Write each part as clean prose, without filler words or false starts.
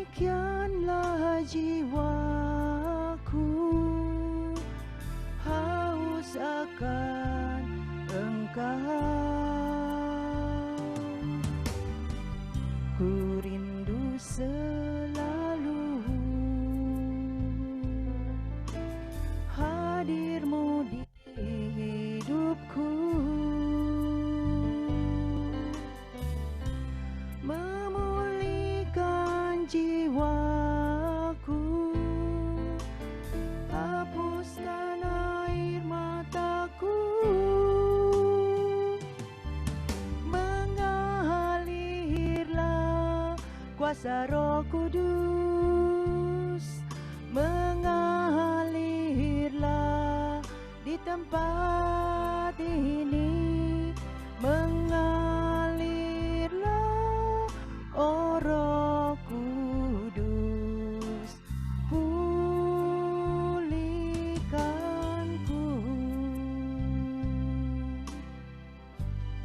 Demikianlah jiwaku haus akan Engkau. Ku rindu selalu hadir-Mu di hidupku, memulihkan jiwaku, hapuskan air mataku, mengalirlah kuasa Roh Kudus, mengalirlah di tempat ini, mengalirlah, oh Roh Kudus, pulihkanku.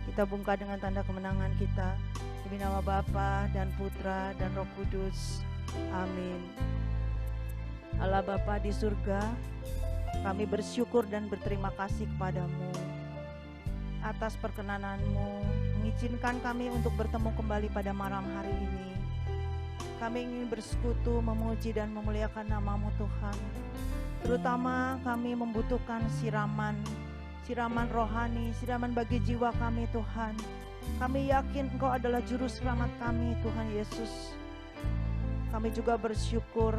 Kita buka dengan tanda kemenangan kita, demi nama Bapa dan Putra dan Roh Kudus. Amin. Allah Bapa di surga, kami bersyukur dan berterima kasih kepadamu atas perkenanan-Mu mengizinkan kami untuk bertemu kembali pada malam hari ini. Kami ingin bersekutu, memuji dan memuliakan nama-Mu Tuhan. Terutama kami membutuhkan siraman rohani, siraman bagi jiwa kami Tuhan. Kami yakin Engkau adalah juru selamat kami Tuhan Yesus. Kami juga bersyukur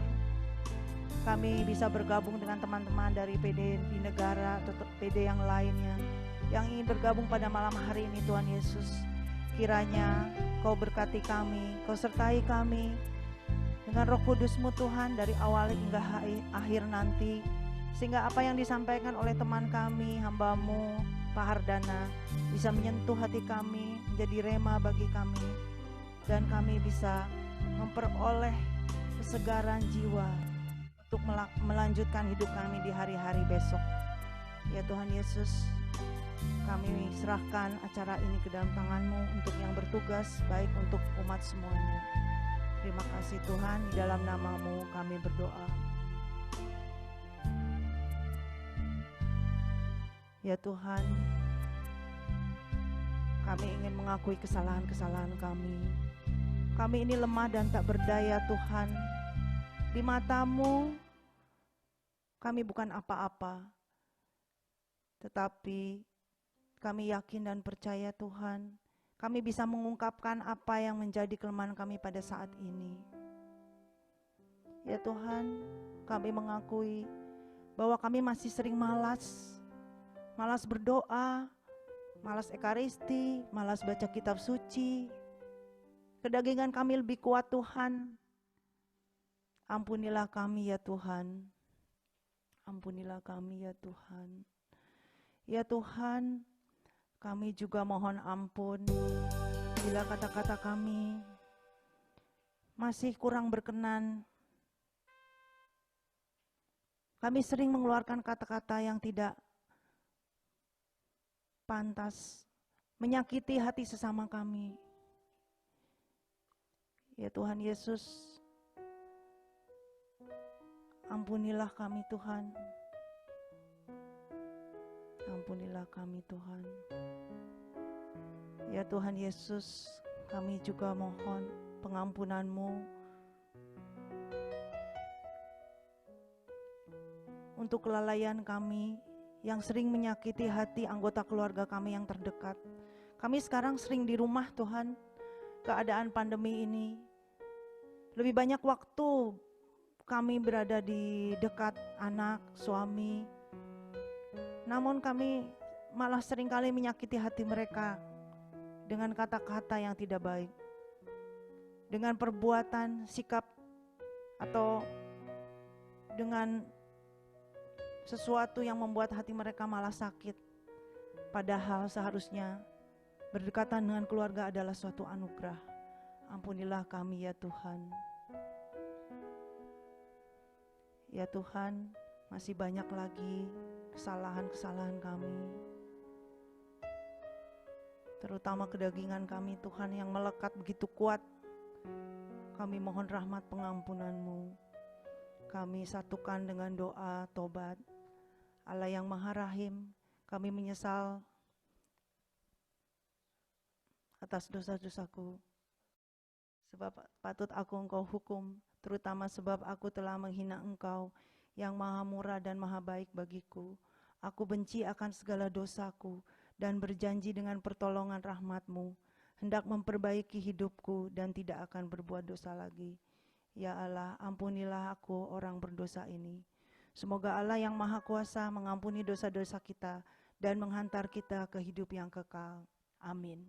kami bisa bergabung dengan teman-teman dari PD di negara atau PD yang lainnya yang ingin bergabung pada malam hari ini Tuhan Yesus. Kiranya Kau berkati kami, Kau sertai kami dengan Roh Kudus-Mu Tuhan dari awal hingga akhir nanti, sehingga apa yang disampaikan oleh teman kami, hamba-Mu Pak Hardana, bisa menyentuh hati kami, menjadi rema bagi kami, dan kami bisa memperoleh kesegaran jiwa untuk melanjutkan hidup kami di hari-hari besok. Ya Tuhan Yesus, kami serahkan acara ini ke dalam tangan-Mu untuk yang bertugas, baik untuk umat semuanya. Terima kasih Tuhan, di dalam nama-Mu kami berdoa. Ya Tuhan, kami ingin mengakui kesalahan-kesalahan kami. Kami ini lemah dan tak berdaya Tuhan. Di mata-Mu kami bukan apa-apa, tetapi kami yakin dan percaya Tuhan, kami bisa mengungkapkan apa yang menjadi kelemahan kami pada saat ini. Ya Tuhan, kami mengakui bahwa kami masih sering malas berdoa, malas ekaristi, malas baca kitab suci. Kedagingan kami lebih kuat Tuhan. Ampunilah kami ya Tuhan. Ampunilah kami ya Tuhan. Ya Tuhan, kami juga mohon ampun bila kata-kata kami masih kurang berkenan. Kami sering mengeluarkan kata-kata yang tidak pantas, menyakiti hati sesama kami. Ya Tuhan Yesus, ampunilah kami Tuhan. Ampunilah kami Tuhan. Ya Tuhan Yesus, kami juga mohon pengampunan-Mu untuk kelalaian kami yang sering menyakiti hati anggota keluarga kami yang terdekat. Kami sekarang sering di rumah Tuhan, keadaan pandemi ini. Lebih banyak waktu kami berada di dekat anak, suami. Namun kami malah seringkali menyakiti hati mereka dengan kata-kata yang tidak baik, dengan perbuatan, sikap, atau dengan sesuatu yang membuat hati mereka malah sakit. Padahal seharusnya berdekatan dengan keluarga adalah suatu anugerah. Ampunilah kami ya Tuhan. Ya Tuhan, masih banyak lagi kesalahan-kesalahan kami, terutama kedagingan kami Tuhan yang melekat begitu kuat Kami mohon rahmat pengampunan-Mu. Kami satukan dengan doa tobat. Allah yang Maha Rahim, kami menyesal atas dosa-dosaku. Sebab patut aku Engkau hukum, terutama sebab aku telah menghina Engkau yang Maha Murah dan Maha Baik bagiku. Aku benci akan segala dosaku dan berjanji dengan pertolongan rahmat-Mu hendak memperbaiki hidupku dan tidak akan berbuat dosa lagi. Ya Allah, ampunilah aku orang berdosa ini. Semoga Allah yang Maha Kuasa mengampuni dosa-dosa kita dan menghantar kita ke hidup yang kekal. Amin.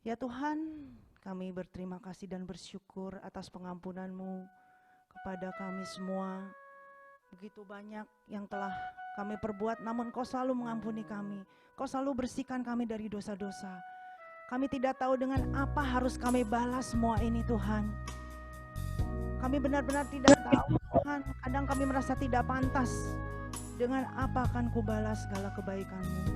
Ya Tuhan, kami berterima kasih dan bersyukur atas pengampunan-Mu kepada kami semua. Begitu banyak yang telah kami perbuat, namun Kau selalu mengampuni kami. Kau selalu bersihkan kami dari dosa-dosa. Kami tidak tahu dengan apa harus kami balas semua ini Tuhan. Kami benar-benar tidak tahu Tuhan. Kadang kami merasa tidak pantas. Dengan apa akan ku balas segala kebaikan-Mu.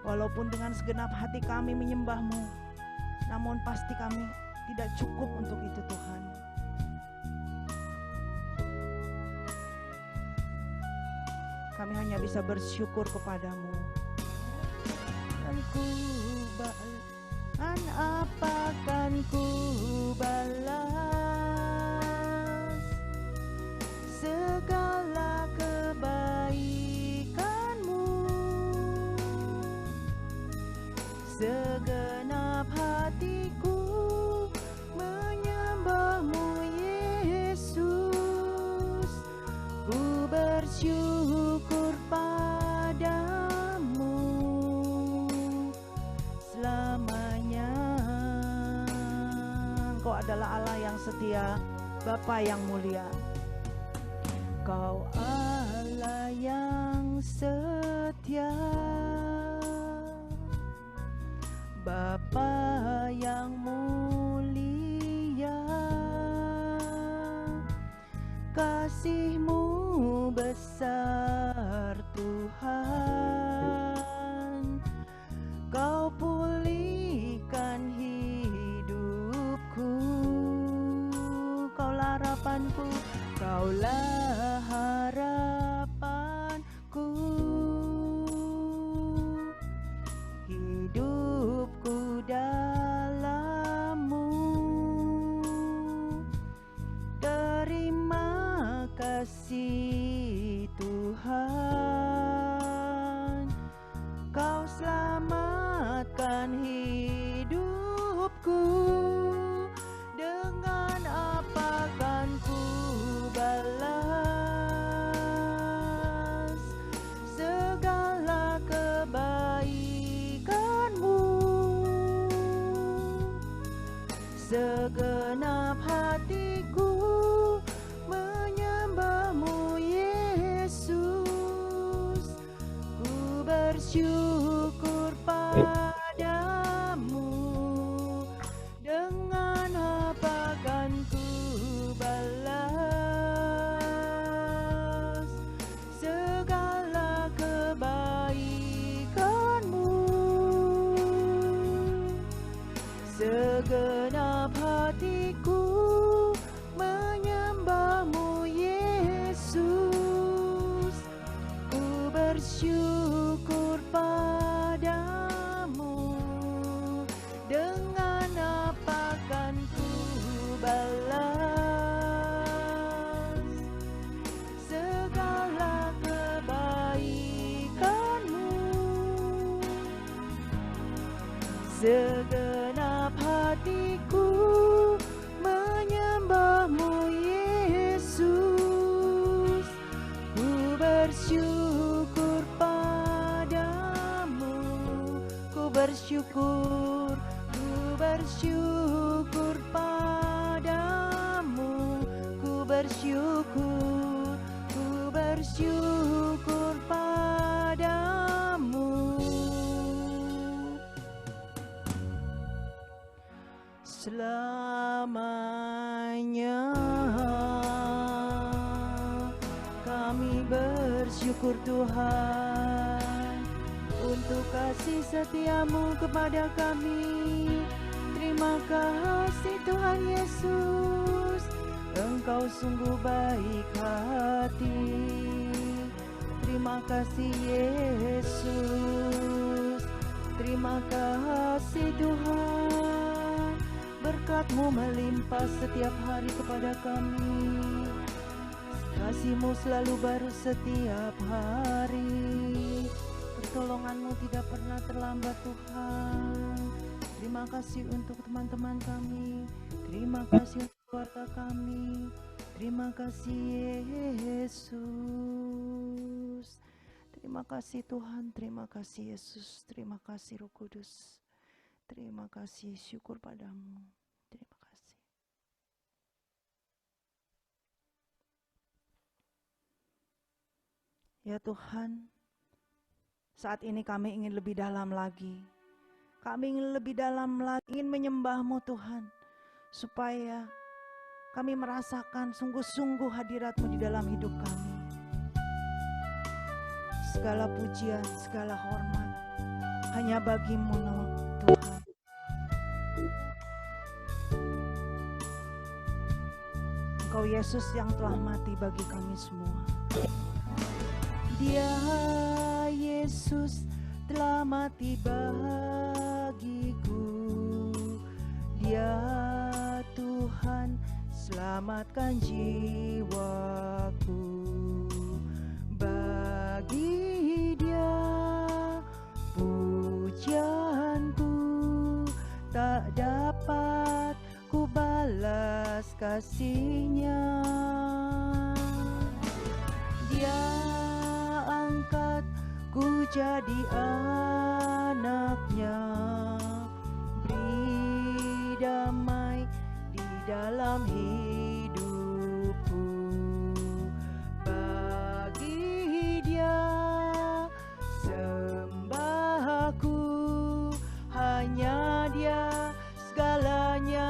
Walaupun dengan segenap hati kami menyembah-Mu, namun pasti kami tidak cukup untuk itu Tuhan. Kami hanya bisa bersyukur kepadamu. Dan ku balas, apa kan ku balas segala kebaikan-Mu. Segenap hatiku menyembah-Mu Yesus. Ku bersyukur padamu selamanya. Engkau adalah Allah yang setia, Bapa yang mulia. Kau Allah yang setia, Bapa yang mulia. Kasih-Mu besar Tuhan. Kau pulihkan hidupku. Kaulah harapanku, Kaulah harapanku. Hidupku dalam-Mu. Terima kasih Tuhan. Kau selamatkan hidupku. Dengan apa kan ku balas segala kebaikan-Mu. Segenap hatiku menyembah-Mu Yesus. Ku bersyukur padamu. Dengan apa kan ku balas segala kebaikan-Mu. Segenap hatiku menyembah-Mu Yesus. Ku bersyukur padamu. Dengan apa kan ku balas segala kebaikan-Mu. Segenap hatiku menyembah-Mu Yesus. Ku bersyukur padamu. Ku bersyukur, ku bersyukur padamu. Ku bersyukur, ku bersyukur padamu. Selamanya kami bersyukur Tuhan untuk kasih setia-Mu kepada kami. Terima kasih Tuhan Yesus, Engkau sungguh baik hati. Terima kasih Yesus, terima kasih Tuhan. Berkat-Mu melimpah setiap hari kepada kami. Kasih-Mu selalu baru setiap hari. Pertolongan-Mu tidak pernah terlambat Tuhan. Terima kasih untuk teman-teman kami. Terima kasih untuk keluarga kami. Terima kasih Yesus. Terima kasih Tuhan. Terima kasih Yesus. Terima kasih Roh Kudus. Terima kasih, syukur padamu. Terima kasih. Ya Tuhan, saat ini kami ingin lebih dalam lagi. Kami ingin lebih dalam lagi, ingin menyembah-Mu Tuhan. Supaya kami merasakan sungguh-sungguh hadirat-Mu di dalam hidup kami. Segala pujian, segala hormat hanya bagi-Mu Tuhan. Engkau Yesus yang telah mati bagi kami semua. Dia Yesus telah mati bagiku. Dia Tuhan selamatkan jiwaku. Bagi Dia pujianku tak dapat ku balas kasih-Nya. Dia angkat ku jadi anak-Nya. Beri damai di dalam hidupku. Bagi Dia sembahku, hanya Dia segalanya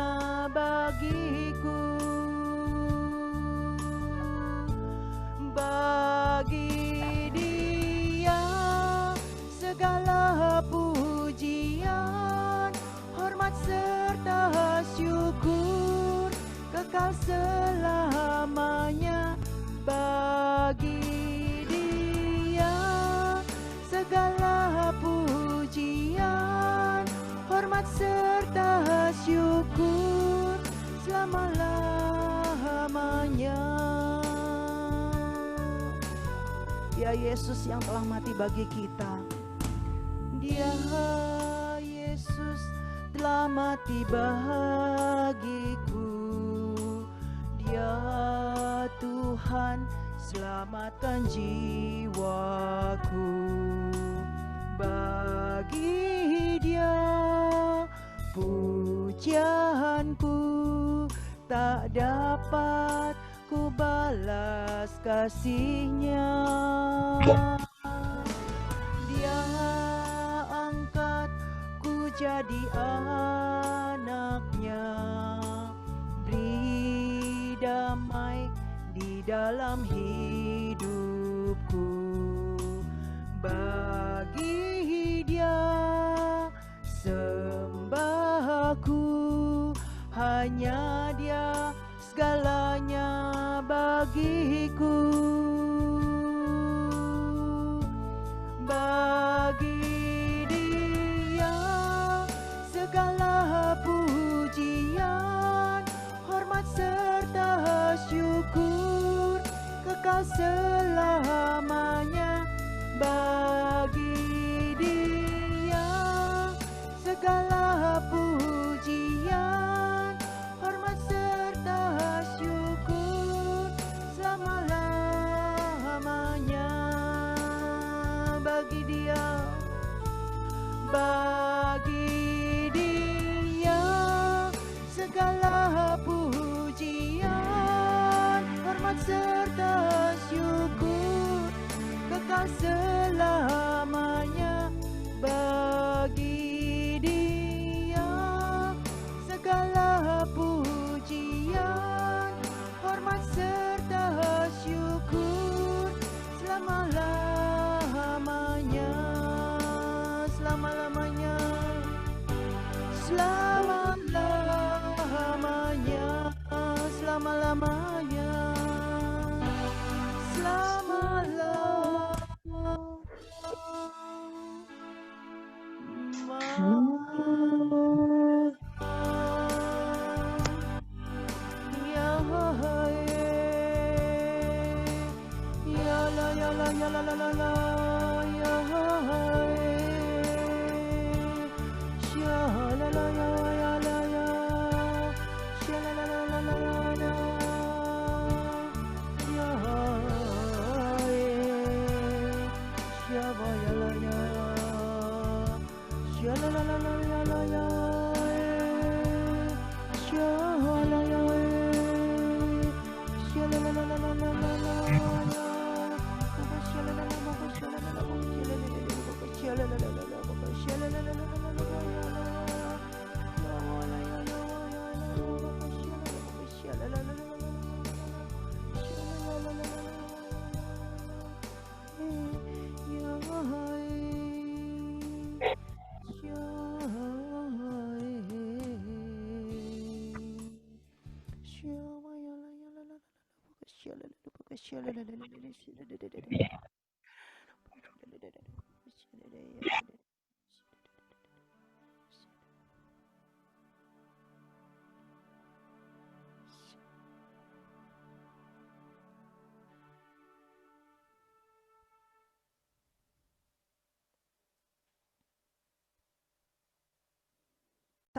bagiku. Bagi Dia segala pujian, hormat serta syukur kekal selamanya. Bagi Dia segala pujian, hormat serta syukur selama-lamanya. Dia Yesus yang telah mati bagi kita. Dia Yesus telah mati bagiku. Dia Tuhan selamatkan jiwaku. Bagi Dia pujianku tak dapat ku balas kasih-Nya. Dia angkat ku jadi anak-Nya. Beri damai di dalam hidupku. Bagi Dia sembahku, hanya Dia segalanya bagiku. Bagi Dia segala pujian, hormat serta syukur kekal selamanya. Bagi Dia segala pujian, hormat serta syukur selama-lamanya.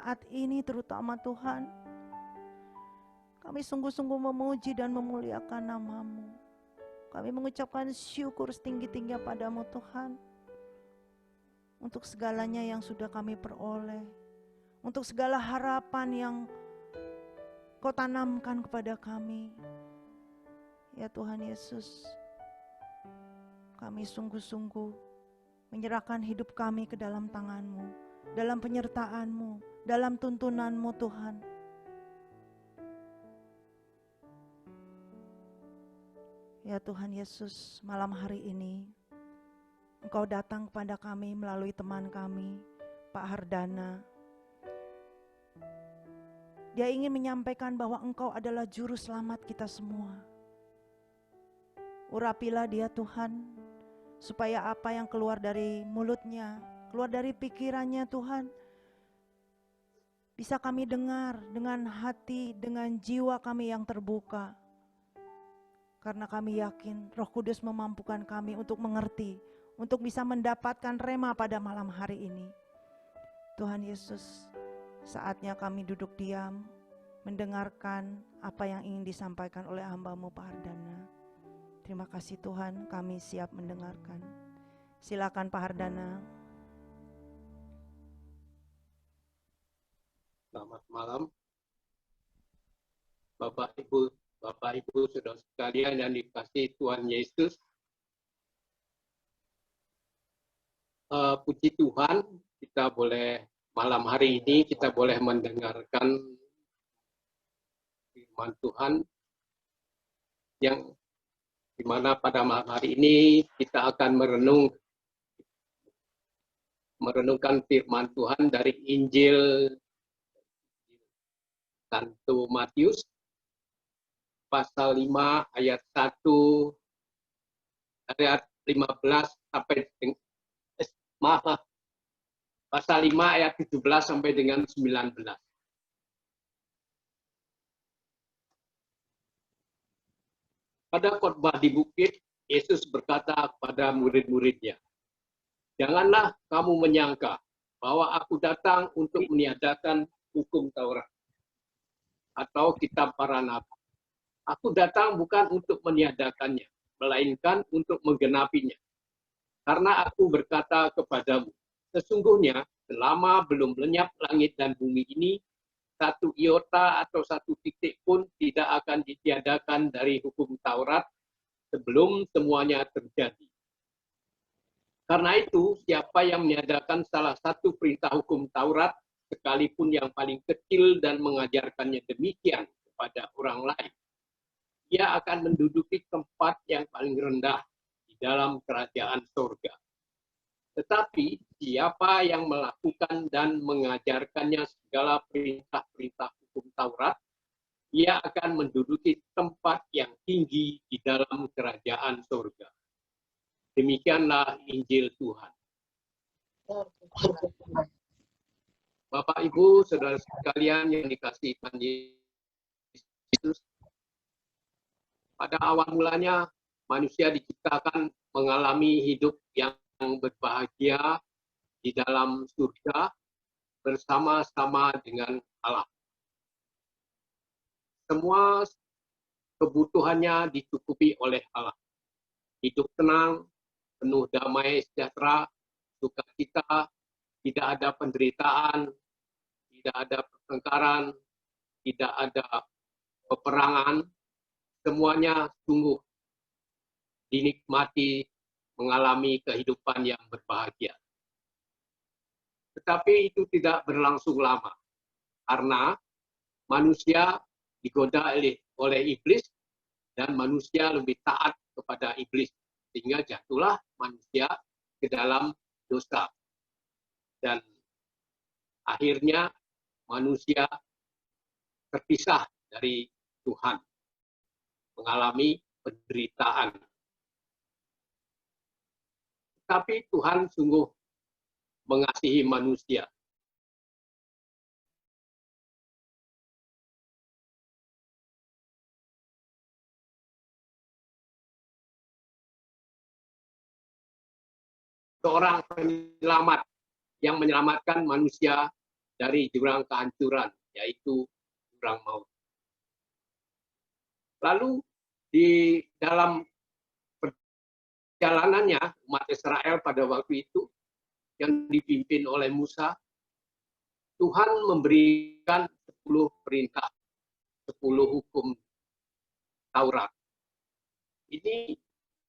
Saat ini terutama Tuhan, kami sungguh-sungguh memuji dan memuliakan nama-Mu. Kami mengucapkan syukur setinggi-tingginya padamu Tuhan, untuk segalanya yang sudah kami peroleh, untuk segala harapan yang Kau tanamkan kepada kami. Ya Tuhan Yesus, kami sungguh-sungguh menyerahkan hidup kami ke dalam tangan-Mu, dalam penyertaan-Mu, dalam tuntunan-Mu Tuhan. Ya Tuhan Yesus, malam hari ini Engkau datang kepada kami melalui teman kami, Pak Hardana. Dia ingin menyampaikan bahwa Engkau adalah juru selamat kita semua. Urapilah dia Tuhan, supaya apa yang keluar dari mulutnya, keluar dari pikirannya Tuhan, bisa kami dengar dengan hati, dengan jiwa kami yang terbuka. Karena kami yakin Roh Kudus memampukan kami untuk mengerti, untuk bisa mendapatkan rema pada malam hari ini. Tuhan Yesus, saatnya kami duduk diam, mendengarkan apa yang ingin disampaikan oleh hamba-Mu Pak Hardana. Terima kasih Tuhan, kami siap mendengarkan. Silakan Pak Hardana. Selamat malam, Bapak Ibu Saudara sekalian yang dikasihi Tuhan Yesus. Puji Tuhan, kita boleh malam hari ini kita boleh mendengarkan firman Tuhan yang dimana pada malam hari ini kita akan merenungkan firman Tuhan dari Injil Santo Matius pasal 5 ayat 1 ayat 15 sampai pasal 5 ayat 17 sampai dengan 19. Pada khotbah di bukit, Yesus berkata kepada murid-muridnya, "Janganlah kamu menyangka bahwa aku datang untuk meniadakan hukum Taurat atau kitab para nabi. Aku datang bukan untuk meniadakannya, melainkan untuk menggenapinya. Karena aku berkata kepadamu, sesungguhnya selama belum lenyap langit dan bumi ini, satu iota atau satu titik pun tidak akan ditiadakan dari hukum Taurat sebelum semuanya terjadi. Karena itu, siapa yang meniadakan salah satu perintah hukum Taurat, sekalipun yang paling kecil dan mengajarkannya demikian kepada orang lain, ia akan menduduki tempat yang paling rendah di dalam kerajaan surga. Tetapi siapa yang melakukan dan mengajarkannya segala perintah-perintah hukum Taurat, ia akan menduduki tempat yang tinggi di dalam kerajaan surga." Demikianlah Injil Tuhan. Bapak, Ibu, Saudara sekalian yang dikasihi Tuhan Yesus, pada awal mulanya manusia diciptakan mengalami hidup yang berbahagia di dalam surga bersama-sama dengan Allah. Semua kebutuhannya dicukupi oleh Allah. Hidup tenang, penuh damai sejahtera, sukacita, tidak ada penderitaan, tidak ada pertengkaran, tidak ada peperangan, semuanya sungguh dinikmati, mengalami kehidupan yang berbahagia. Tetapi itu tidak berlangsung lama, karena manusia digoda oleh iblis, dan manusia lebih taat kepada iblis, sehingga jatuhlah manusia ke dalam dosa. Dan akhirnya manusia terpisah dari Tuhan, mengalami penderitaan. Tapi Tuhan sungguh mengasihi manusia. Seorang penyelamat yang menyelamatkan manusia dari jurang kehancuran, yaitu jurang maut. Lalu di dalam perjalanannya umat Israel pada waktu itu yang dipimpin oleh Musa, Tuhan memberikan 10 perintah, 10 hukum Taurat. Ini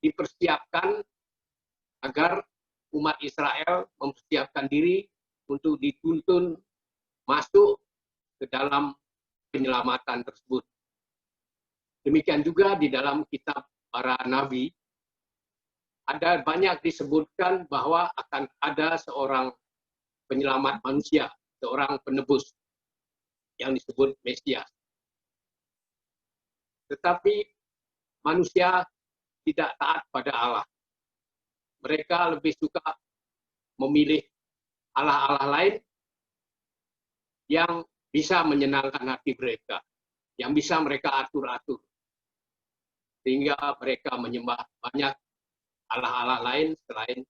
dipersiapkan agar umat Israel mempersiapkan diri untuk dituntun masuk ke dalam penyelamatan tersebut. Demikian juga di dalam kitab para nabi, ada banyak disebutkan bahwa akan ada seorang penyelamat manusia, seorang penebus yang disebut Mesias. Tetapi manusia tidak taat pada Allah. Mereka lebih suka memilih Allah-Allah lain yang bisa menyenangkan hati mereka, yang bisa mereka atur-atur. Sehingga mereka menyembah banyak Allah-Allah lain selain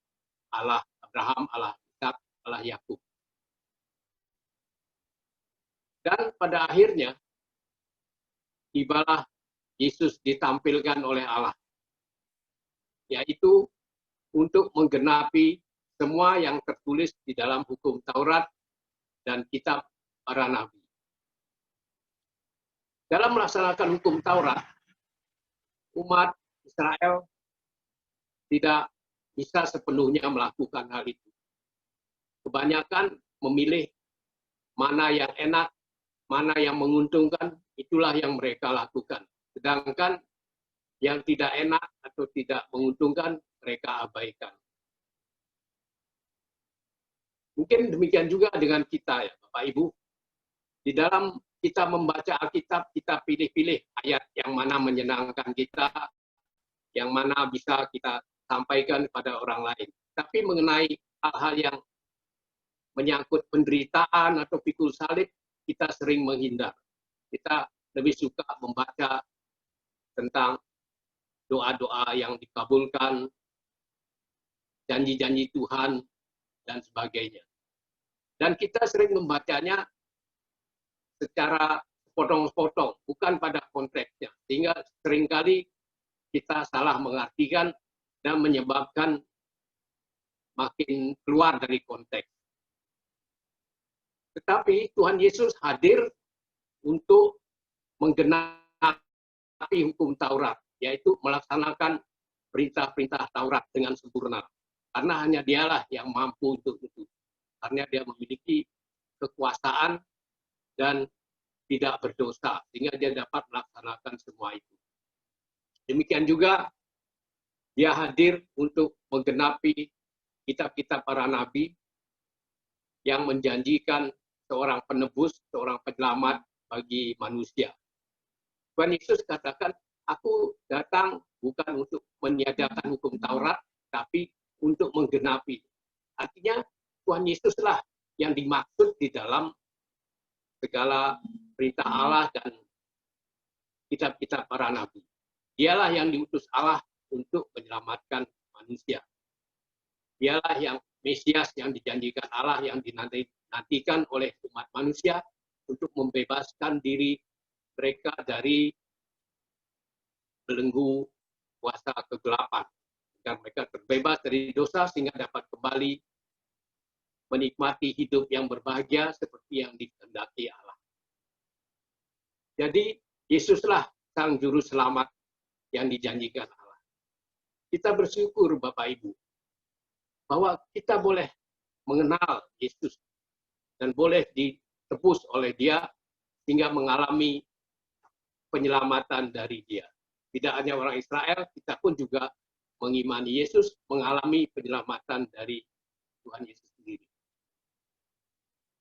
Allah Abraham, Allah Ishak, Allah Yakub. Dan pada akhirnya, tibalah Yesus ditampilkan oleh Allah, yaitu untuk menggenapi semua yang tertulis di dalam hukum Taurat dan kitab para nabi. Dalam melaksanakan hukum Taurat, umat Israel tidak bisa sepenuhnya melakukan hal itu. Kebanyakan memilih mana yang enak, mana yang menguntungkan, itulah yang mereka lakukan. Sedangkan yang tidak enak atau tidak menguntungkan, mereka abaikan. Mungkin demikian juga dengan kita ya Bapak Ibu. Di dalam kita membaca Alkitab, kita pilih-pilih ayat yang mana menyenangkan kita, yang mana bisa kita sampaikan kepada orang lain. Tapi mengenai hal-hal yang menyangkut penderitaan atau pikul salib, kita sering menghindar. Kita lebih suka membaca tentang doa-doa yang dikabulkan, janji-janji Tuhan, dan sebagainya. Dan kita sering membacanya secara potong-potong, bukan pada konteksnya. Sehingga seringkali kita salah mengartikan dan menyebabkan makin keluar dari konteks. Tetapi Tuhan Yesus hadir untuk menggenapi hukum Taurat, yaitu melaksanakan perintah-perintah Taurat dengan sempurna. Karena hanya dialah yang mampu untuk itu. Karena dia memiliki kekuasaan dan tidak berdosa, sehingga dia dapat melaksanakan semua itu. Demikian juga dia hadir untuk menggenapi kitab-kitab para nabi yang menjanjikan seorang penebus, seorang penyelamat bagi manusia. Tuhan Yesus katakan, aku datang bukan untuk meniadakan hukum Taurat, tapi untuk menggenapi. Artinya Tuhan Yesuslah yang dimaksud di dalam segala perintah Allah dan kitab-kitab para nabi. Dialah yang diutus Allah untuk menyelamatkan manusia. Dialah yang Mesias yang dijanjikan Allah, yang dinantikan oleh umat manusia untuk membebaskan diri mereka dari belenggu kuasa kegelapan. Agar mereka terbebas dari dosa sehingga dapat kembali menikmati hidup yang berbahagia seperti yang dikehendaki Allah. Jadi Yesuslah Sang Juru Selamat yang dijanjikan Allah. Kita bersyukur Bapak Ibu bahwa kita boleh mengenal Yesus dan boleh ditebus oleh Dia hingga mengalami penyelamatan dari Dia. Tidak hanya orang Israel, kita pun juga mengimani Yesus, mengalami penyelamatan dari Tuhan Yesus sendiri.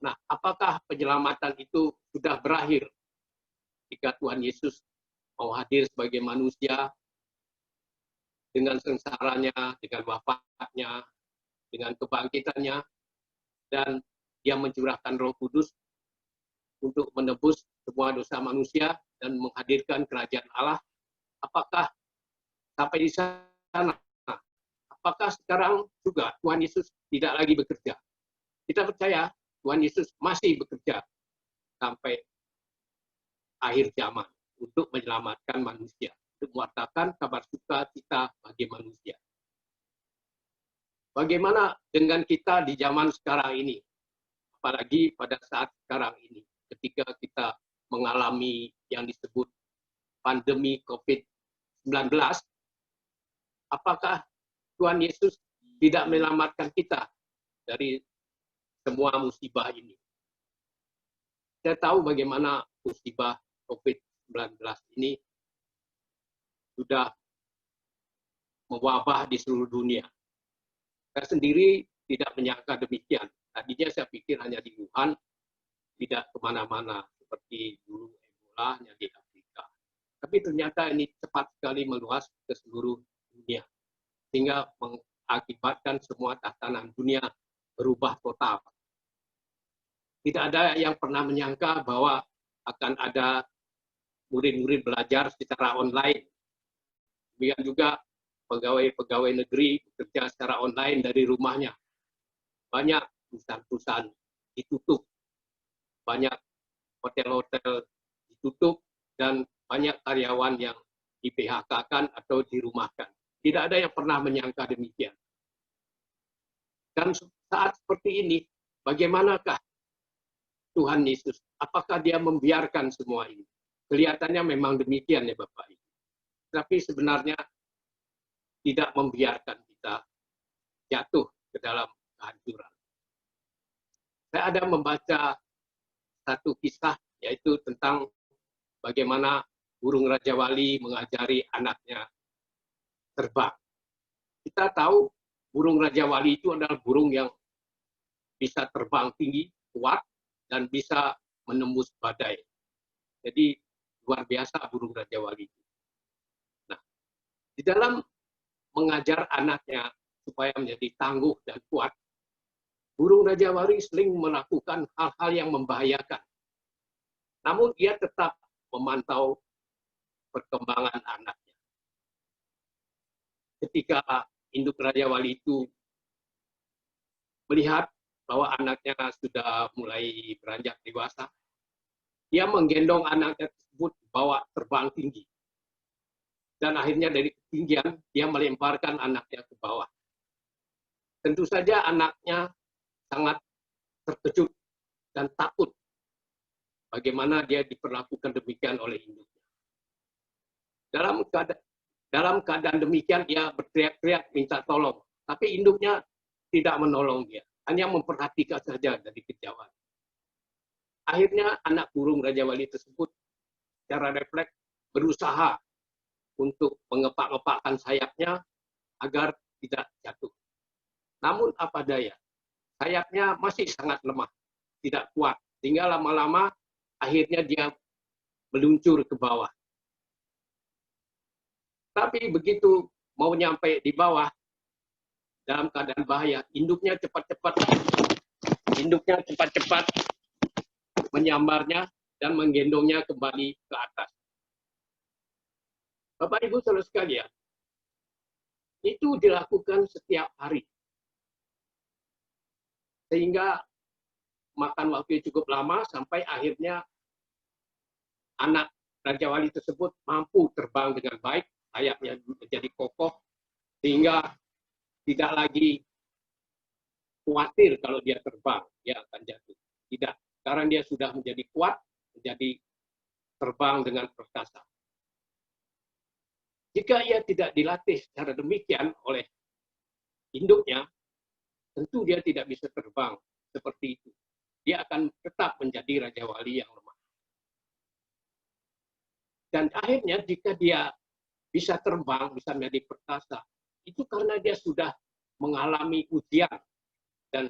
Nah, apakah penyelamatan itu sudah berakhir jika Tuhan Yesus mau hadir sebagai manusia dengan sengsaranya, dengan wafatnya, dengan kebangkitannya, dan Dia mencurahkan Roh Kudus untuk menebus semua dosa manusia dan menghadirkan kerajaan Allah? Apakah sampai di sana? Apakah sekarang juga Tuhan Yesus tidak lagi bekerja? Kita percaya Tuhan Yesus masih bekerja sampai akhir zaman untuk menyelamatkan manusia, untuk mewartakan kabar sukacita bagi manusia. Bagaimana dengan kita di zaman sekarang ini? Apalagi pada saat sekarang ini, ketika kita mengalami yang disebut pandemi COVID-19, apakah Tuhan Yesus tidak menyelamatkan kita dari semua musibah ini? Saya tahu bagaimana musibah COVID-19 ini sudah mewabah di seluruh dunia. Saya sendiri tidak menyangka demikian. Tadinya saya pikir hanya di Wuhan, tidak kemana-mana seperti dulu Ebola hanya di Afrika. Tapi ternyata ini cepat sekali meluas ke seluruh dunia, sehingga mengakibatkan semua tatanan dunia berubah total. Tidak ada yang pernah menyangka bahwa akan ada murid-murid belajar secara online. Demikian juga pegawai-pegawai negeri bekerja secara online dari rumahnya. Banyak perusahaan-perusahaan ditutup, banyak hotel-hotel ditutup, dan banyak karyawan yang di-PHK-kan atau dirumahkan. Tidak ada yang pernah menyangka demikian. Dan saat seperti ini, bagaimanakah Tuhan Yesus? Apakah Dia membiarkan semua ini? Kelihatannya memang demikian ya Bapak Ibu. Tapi sebenarnya tidak membiarkan kita jatuh ke dalam kehancuran. Saya ada membaca satu kisah, yaitu tentang bagaimana burung Raja Wali mengajari anaknya terbang. Kita tahu burung Raja Wali itu adalah burung yang bisa terbang tinggi, kuat, dan bisa menembus badai. Jadi luar biasa burung Raja Wali itu. Nah, di dalam mengajar anaknya supaya menjadi tangguh dan kuat, burung Raja Wali sering melakukan hal-hal yang membahayakan. Namun ia tetap memantau perkembangan anaknya. Ketika induk Raja Wali itu melihat bahwa anaknya sudah mulai beranjak dewasa, dia menggendong anaknya tersebut bawa terbang tinggi. Dan akhirnya dari ketinggian, dia melemparkan anaknya ke bawah. Tentu saja anaknya sangat terkejut dan takut bagaimana dia diperlakukan demikian oleh induknya. Dalam keadaan demikian, ia berteriak-teriak minta tolong. Tapi induknya tidak menolong dia, hanya memperhatikan saja dari kejauhan. Akhirnya anak burung Raja Wali tersebut secara refleks berusaha untuk mengepak-ngepakkan sayapnya agar tidak jatuh. Namun apa daya, sayapnya masih sangat lemah, tidak kuat, sehingga lama-lama akhirnya dia meluncur ke bawah. Tapi begitu mau nyampe di bawah, dalam keadaan bahaya, induknya cepat-cepat menyambarnya dan menggendongnya kembali ke atas. Bapak Ibu saudara sekalian, itu dilakukan setiap hari. Sehingga makan waktu yang cukup lama sampai akhirnya anak Raja Wali tersebut mampu terbang dengan baik, sayapnya menjadi kokoh, sehingga tidak lagi khawatir kalau dia terbang, dia akan jatuh. Tidak, sekarang dia sudah menjadi kuat, menjadi terbang dengan perkasa. Jika ia tidak dilatih secara demikian oleh induknya, tentu dia tidak bisa terbang seperti itu. Dia akan tetap menjadi Raja Wali yang lemah. Dan akhirnya jika dia bisa terbang, bisa menjadi perkasa, itu karena dia sudah mengalami ujian dan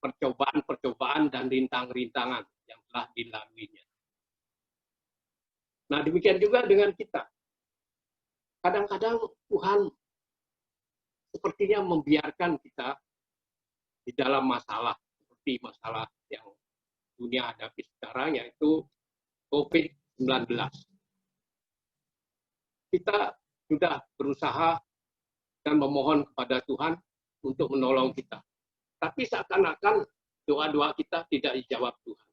percobaan-percobaan dan rintang-rintangan yang telah dilaluinya. Nah, demikian juga dengan kita. Kadang-kadang Tuhan sepertinya membiarkan kita di dalam masalah, seperti masalah yang dunia hadapi sekarang, yaitu COVID-19. Kita sudah berusaha dan memohon kepada Tuhan untuk menolong kita. Tapi seakan-akan doa-doa kita tidak dijawab Tuhan.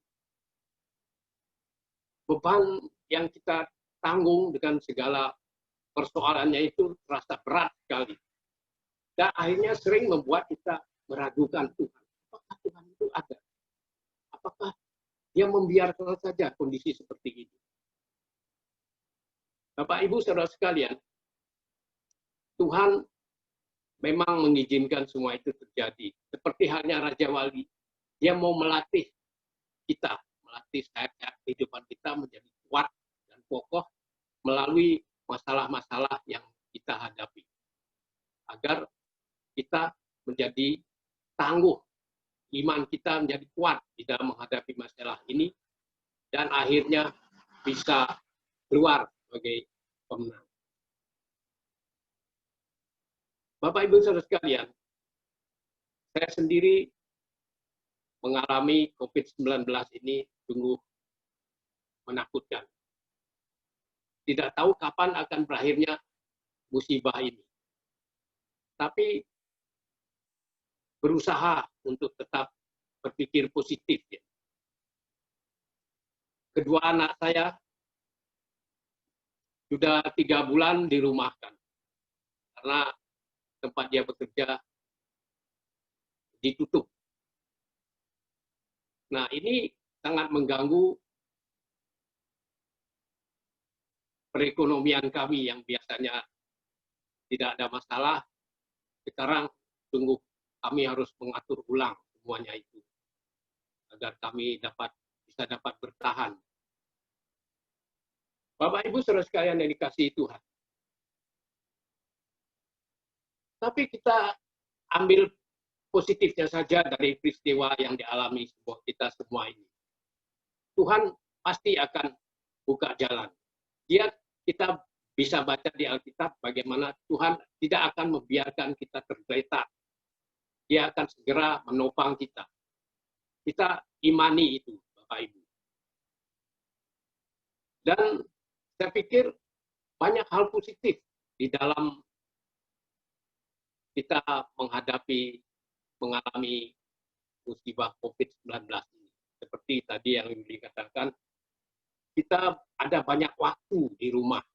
Beban yang kita tanggung dengan segala persoalannya itu terasa berat sekali. Dan akhirnya sering membuat kita meragukan Tuhan. Apakah Tuhan itu ada? Apakah dia membiarkan saja kondisi seperti ini? Bapak, Ibu, Saudara sekalian, Tuhan memang mengizinkan semua itu terjadi. Seperti halnya Raja Wali, dia mau melatih kita, melatih sayap-sayap kehidupan kita menjadi kuat dan kokoh melalui masalah-masalah yang kita hadapi. Agar kita menjadi tangguh, iman kita menjadi kuat di dalam menghadapi masalah ini, dan akhirnya bisa keluar sebagai pemenang. Bapak, Ibu, Saudara sekalian, saya sendiri mengalami COVID-19 ini sungguh menakutkan. Tidak tahu kapan akan berakhirnya musibah ini. Tapi berusaha untuk tetap berpikir positif. Ya. Kedua anak saya sudah 3 bulan dirumahkan karena tempat dia bekerja ditutup. Nah, ini sangat mengganggu perekonomian kami yang biasanya tidak ada masalah. Sekarang sungguh kami harus mengatur ulang semuanya itu agar kami bisa dapat bertahan. Bapak, Ibu, Saudara sekalian yang dikasihi Tuhan. Tapi kita ambil positifnya saja dari peristiwa yang dialami kita semua ini. Tuhan pasti akan buka jalan. Kita bisa baca di Alkitab bagaimana Tuhan tidak akan membiarkan kita tergeletak. Dia akan segera menopang kita. Kita imani itu, Bapak Ibu. Dan saya pikir banyak hal positif di dalam kita mengalami musibah COVID-19 ini. Seperti tadi yang dikatakan, kita ada banyak waktu di rumah.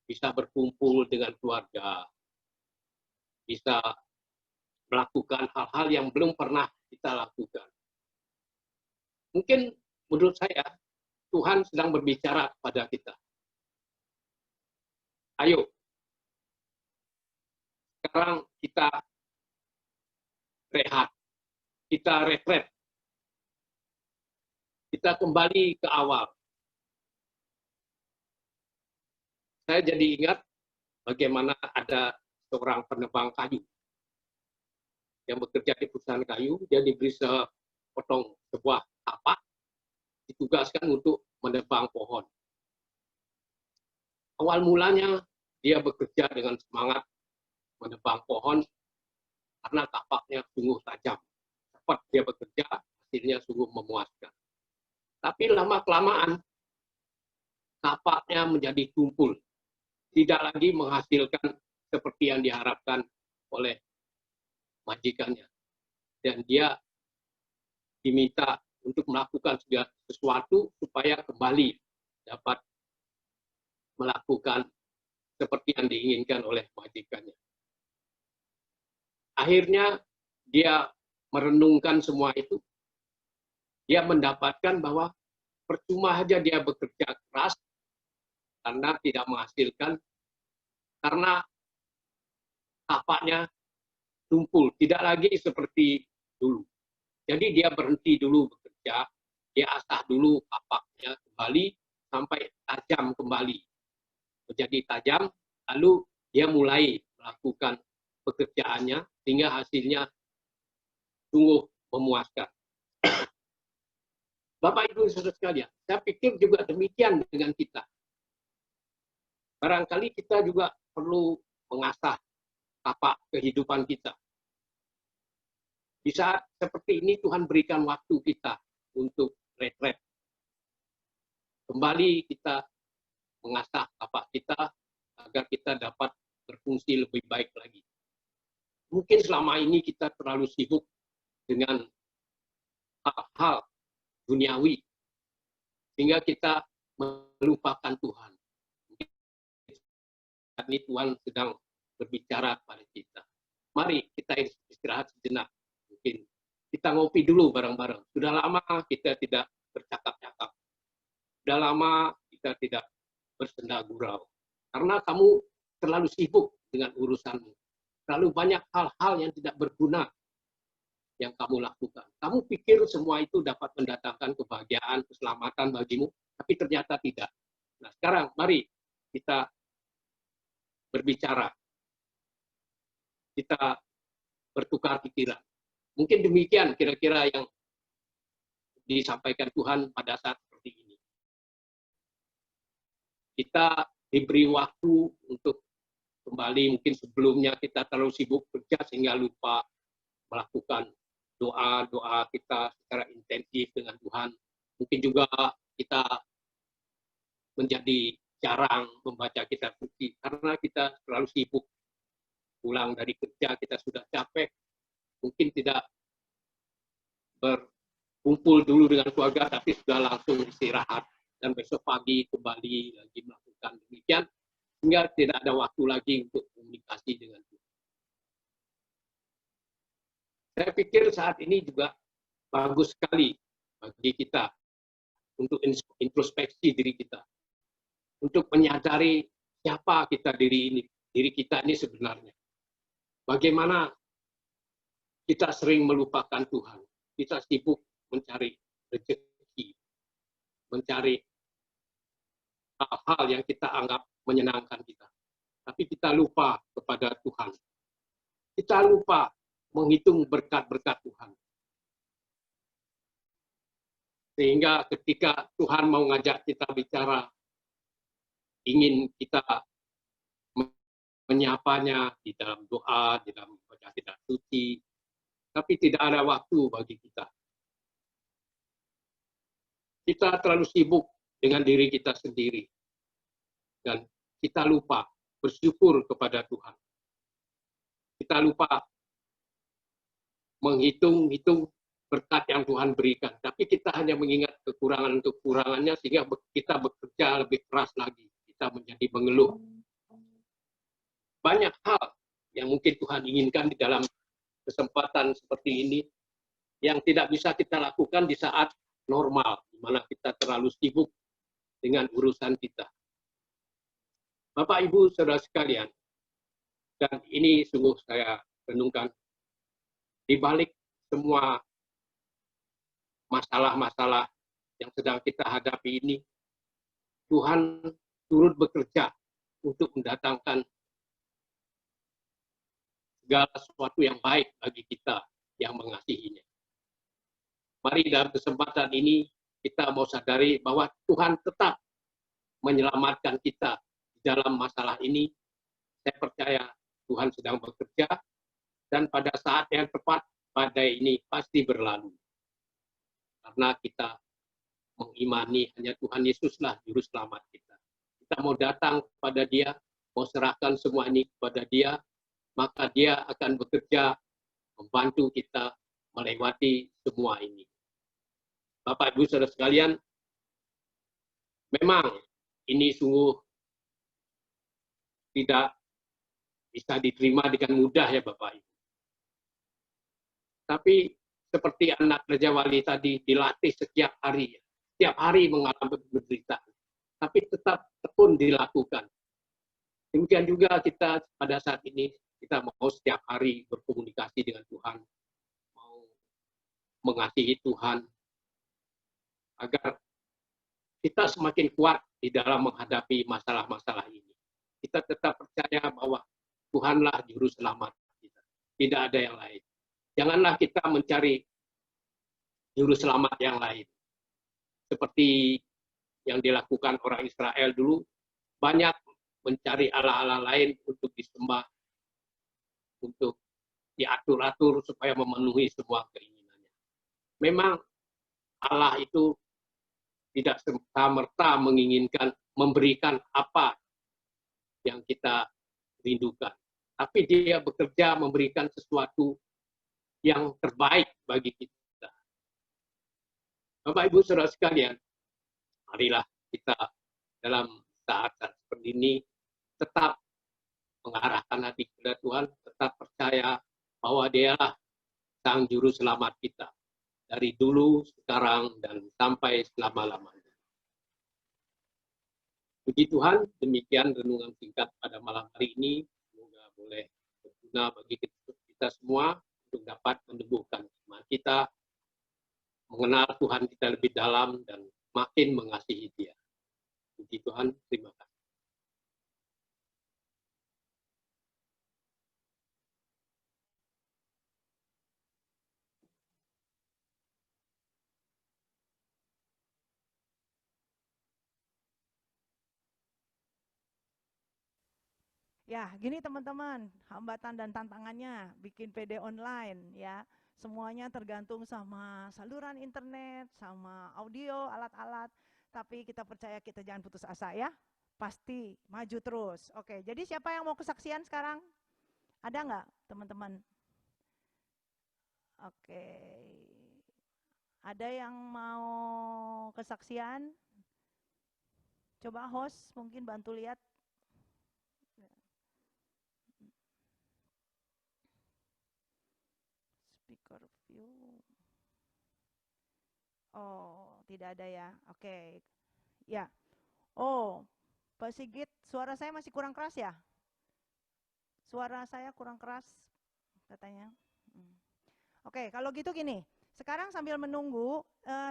Bisa berkumpul dengan keluarga. Bisa melakukan hal-hal yang belum pernah kita lakukan. Mungkin menurut saya, Tuhan sedang berbicara kepada kita. Ayo, sekarang kita rehat, kita retret, kita kembali ke awal. Saya jadi ingat bagaimana ada seorang penebang kayu yang bekerja di perusahaan kayu. Dia diberi sepotong sebuah tapak, ditugaskan untuk menebang pohon. Awal mulanya dia bekerja dengan semangat menebang pohon karena tapaknya sungguh tajam. Cepat dia bekerja, hasilnya sungguh memuaskan. Tapi lama-kelamaan tapaknya menjadi tumpul. Tidak lagi menghasilkan seperti yang diharapkan oleh majikannya. Dan dia diminta untuk melakukan sesuatu supaya kembali dapat melakukan seperti yang diinginkan oleh majikannya. Akhirnya dia merenungkan semua itu. Dia mendapatkan bahwa percuma saja dia bekerja keras karena tidak menghasilkan, karena tapaknya tumpul, tidak lagi seperti dulu. Jadi dia berhenti dulu bekerja, dia asah dulu tapaknya kembali sampai tajam kembali. Menjadi tajam, lalu dia mulai melakukan pekerjaannya sehingga hasilnya sungguh memuaskan. Bapak Ibu Saudara sekalian, saya pikir juga demikian dengan kita. Barangkali kita juga perlu mengasah tapak kehidupan kita. Di saat seperti ini Tuhan berikan waktu kita untuk retret. Kembali kita mengasah tapak kita agar kita dapat berfungsi lebih baik lagi. Mungkin selama ini kita terlalu sibuk dengan hal-hal duniawi sehingga kita melupakan Tuhan. Ini Tuhan sedang berbicara kepada kita. Mari kita istirahat sejenak. Mungkin kita ngopi dulu bareng-bareng. Sudah lama kita tidak bercakap-cakap. Sudah lama kita tidak bersenda gurau. Karena kamu terlalu sibuk dengan urusanmu. Terlalu banyak hal-hal yang tidak berguna yang kamu lakukan. Kamu pikir semua itu dapat mendatangkan kebahagiaan, keselamatan bagimu, tapi ternyata tidak. Nah, sekarang mari kita berbicara. Kita bertukar pikiran. Mungkin demikian kira-kira yang disampaikan Tuhan pada saat seperti ini. Kita diberi waktu untuk kembali, mungkin sebelumnya kita terlalu sibuk kerja sehingga lupa melakukan doa-doa kita secara intensif dengan Tuhan. Mungkin juga kita menjadi jarang membaca kitab suci karena kita terlalu sibuk. Pulang dari kerja kita sudah capek, mungkin tidak berkumpul dulu dengan keluarga, tapi sudah langsung istirahat. Dan besok pagi kembali lagi melakukan demikian, sehingga tidak ada waktu lagi untuk komunikasi dengan Tuhan. Saya pikir saat ini juga bagus sekali bagi kita untuk introspeksi diri kita, untuk menyadari siapa kita diri kita ini sebenarnya. Bagaimana kita sering melupakan Tuhan, kita sibuk mencari rezeki, mencari hal-hal yang kita anggap menyenangkan kita, tapi kita lupa kepada Tuhan. Kita lupa menghitung berkat-berkat Tuhan. Sehingga ketika Tuhan mau ngajak kita bicara, ingin kita menyapanya di dalam doa, di dalam baca kitab suci, tapi tidak ada waktu bagi kita. Kita terlalu sibuk dengan diri kita sendiri, dan kita lupa bersyukur kepada Tuhan. Kita lupa menghitung berkat yang Tuhan berikan, tapi kita hanya mengingat kekurangannya sehingga kita bekerja lebih keras lagi, kita menjadi mengeluh. Banyak hal yang mungkin Tuhan inginkan di dalam kesempatan seperti ini yang tidak bisa kita lakukan di saat normal, di mana kita terlalu sibuk dengan urusan kita. Bapak, Ibu, Saudara sekalian, dan ini sungguh saya renungkan, di balik semua masalah-masalah yang sedang kita hadapi ini, Tuhan turut bekerja untuk mendatangkan segala sesuatu yang baik bagi kita yang mengasihinya. Mari dalam kesempatan ini kita mau sadari bahwa Tuhan tetap menyelamatkan kita di dalam masalah ini. Saya percaya Tuhan sedang bekerja, dan pada saat yang tepat badai ini pasti berlalu. Karena kita mengimani hanya Tuhan Yesuslah juru selamat kita. Kita mau datang kepada Dia, mau serahkan semua ini kepada Dia, maka Dia akan bekerja membantu kita melewati semua ini. Bapak Ibu Saudara sekalian, memang ini sungguh tidak bisa diterima dengan mudah ya Bapak Ibu. Tapi seperti anak Raja Wali tadi dilatih setiap hari mengalami penderitaan, tapi tetap tekun dilakukan. Demikian juga kita pada saat ini, kita mau setiap hari berkomunikasi dengan Tuhan, mau mengasihi Tuhan, agar kita semakin kuat di dalam menghadapi masalah-masalah ini. Kita tetap percaya bahwa Tuhanlah juru selamat kita, tidak ada yang lain. Janganlah kita mencari juru selamat yang lain. Seperti yang dilakukan orang Israel dulu, banyak mencari Allah-Allah lain untuk disembah, untuk diatur-atur supaya memenuhi semua keinginannya. Memang Allah itu tidak serta-merta menginginkan memberikan apa yang kita rindukan. Tapi dia bekerja memberikan sesuatu yang terbaik bagi kita. Bapak Ibu Saudara sekalian, marilah kita dalam saat-saat seperti ini tetap mengarahkan hati kepada Tuhan, tetap percaya bahwa Dialah Sang Juru Selamat kita dari dulu, sekarang, dan sampai selama-lamanya. Puji Tuhan, demikian renungan singkat pada malam hari ini. Semoga boleh berguna bagi kita semua untuk dapat menumbuhkan iman kita, mengenal Tuhan kita lebih dalam, dan makin mengasihi Dia. Puji Tuhan, terima kasih. Ya, gini teman-teman, hambatan dan tantangannya bikin PD online ya. Semuanya tergantung sama saluran internet, sama audio, alat-alat. Tapi kita percaya kita jangan putus asa ya. Pasti maju terus. Oke, jadi siapa yang mau kesaksian sekarang? Ada nggak teman-teman? Oke. Ada yang mau kesaksian? Coba host mungkin bantu lihat. Speaker view. Oh, tidak ada ya. Oke. Ya. Oh, Pak Sigit, suara saya masih kurang keras ya? Suara saya kurang keras katanya. Oke, kalau gitu gini. Sekarang sambil menunggu,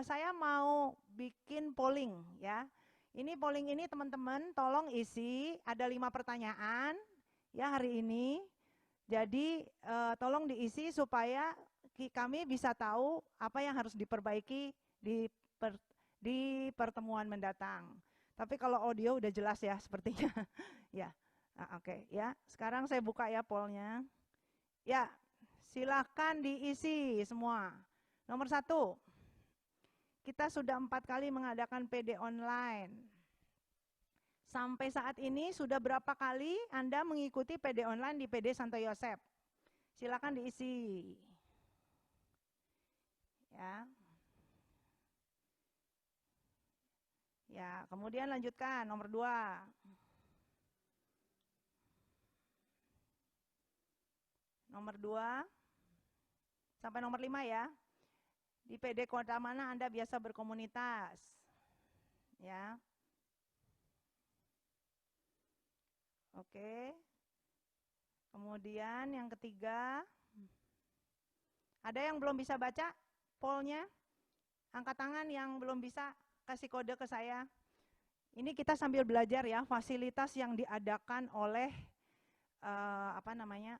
saya mau bikin polling ya. Ini polling ini teman-teman tolong isi, ada 5 pertanyaan ya hari ini. Jadi tolong diisi supaya kami bisa tahu apa yang harus diperbaiki di pertemuan mendatang. Tapi kalau audio udah jelas ya sepertinya. Ya, oke ya. Sekarang saya buka ya pollnya. Ya, silahkan diisi semua. Nomor 1, kita sudah 4 kali mengadakan PD online. Sampai saat ini sudah berapa kali Anda mengikuti PD online di PD Santo Yosep? Silakan diisi. Ya. Ya, kemudian lanjutkan nomor 2. Nomor 2 sampai nomor 5 ya. Di PD kota mana Anda biasa berkomunitas? Ya. Oke. Kemudian yang ketiga, ada yang belum bisa baca pollnya? Angkat tangan yang belum bisa, kasih kode ke saya. Ini kita sambil belajar ya, fasilitas yang diadakan oleh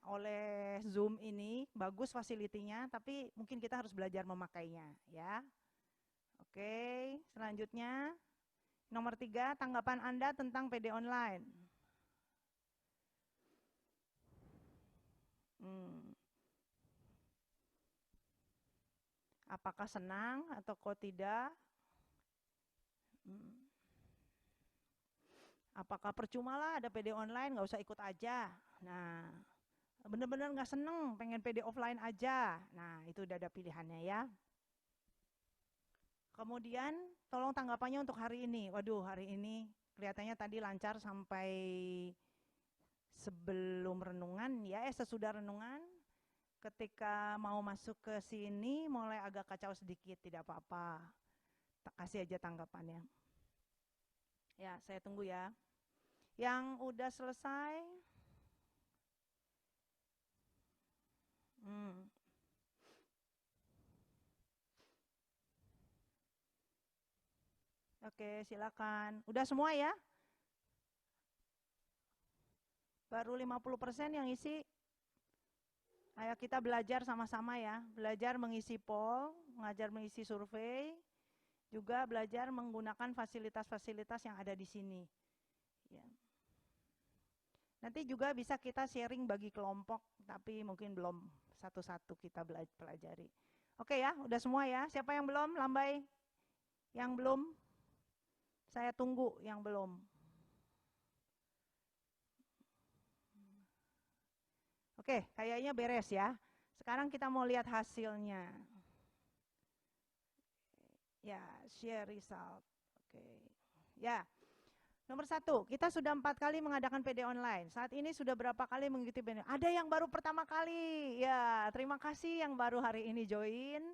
oleh Zoom ini bagus fasilitinya, tapi mungkin kita harus belajar memakainya ya. Oke, selanjutnya nomor 3, tanggapan Anda tentang PD online. Apakah senang atau kok tidak? Apakah percuma lah ada PD online, nggak usah ikut aja. Nah, bener-bener nggak seneng, pengen PD offline aja. Nah, itu udah ada pilihannya ya. Kemudian tolong tanggapannya untuk hari ini. Waduh, hari ini kelihatannya tadi lancar sampai sebelum renungan ya, sesudah renungan. Ketika mau masuk ke sini mulai agak kacau sedikit, tidak apa-apa. Kasih aja tanggapannya. Ya, saya tunggu ya. Yang udah selesai. Oke, silakan. Udah semua ya? Baru 50% yang isi. Ayo kita belajar sama-sama ya. Belajar mengisi poll, mengajar mengisi survei, juga belajar menggunakan fasilitas-fasilitas yang ada di sini. Ya. Nanti juga bisa kita sharing bagi kelompok, tapi mungkin belum satu-satu kita pelajari. Oke ya, udah semua ya. Siapa yang belum? Lambai. Yang belum? Saya tunggu yang belum. Oke, kayaknya beres ya. Sekarang kita mau lihat hasilnya. Ya, share result. Oke. Ya, nomor 1, kita sudah 4 kali mengadakan PD online. Saat ini sudah berapa kali mengikuti PD? Ada yang baru pertama kali. Ya, terima kasih yang baru hari ini join.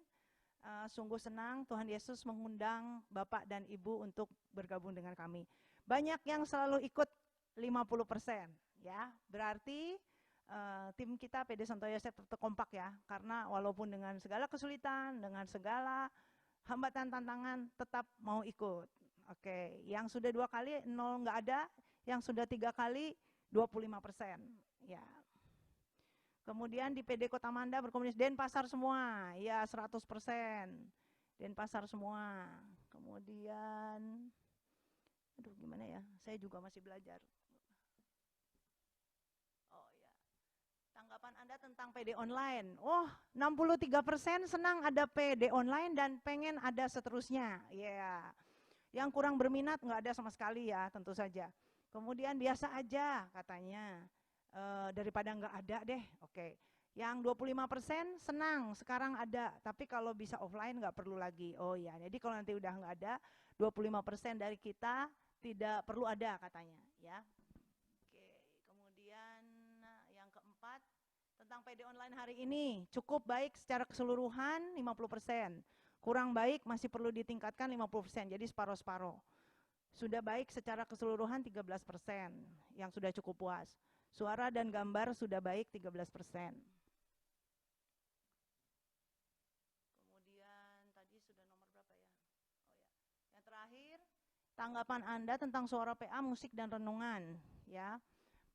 Sungguh senang Tuhan Yesus mengundang Bapak dan Ibu untuk bergabung dengan kami. Banyak yang selalu ikut 50%. Ya, berarti tim kita PD Santo Yosef tetap kompak ya, karena walaupun dengan segala kesulitan, dengan segala hambatan tantangan tetap mau ikut. Oke, yang sudah 2 kali 0 nggak ada, yang sudah 3 kali 25%. Ya. Kemudian di PD Kota Manda berkomunikasi Denpasar semua, ya 100%. Denpasar semua. Kemudian, aduh gimana ya, saya juga masih belajar. Tanggapan Anda tentang PD online. Oh, 63% senang ada PD online dan pengen ada seterusnya. Ya, yang kurang berminat nggak ada sama sekali ya, tentu saja. Kemudian biasa aja katanya, daripada nggak ada deh. Oke. Yang 25% senang sekarang ada, tapi kalau bisa offline nggak perlu lagi. Oh ya, jadi kalau nanti udah nggak ada, 25% dari kita tidak perlu ada katanya. Ya. Oke. Kemudian yang keempat, tentang PD online hari ini, cukup baik secara keseluruhan 50%. Kurang baik masih perlu ditingkatkan 50%, jadi separuh-separuh. Sudah baik secara keseluruhan 13%, yang sudah cukup puas. Suara dan gambar sudah baik 13%. Kemudian tadi sudah nomor berapa ya? Oh ya. Yang terakhir, tanggapan Anda tentang suara PA, musik dan renungan, ya.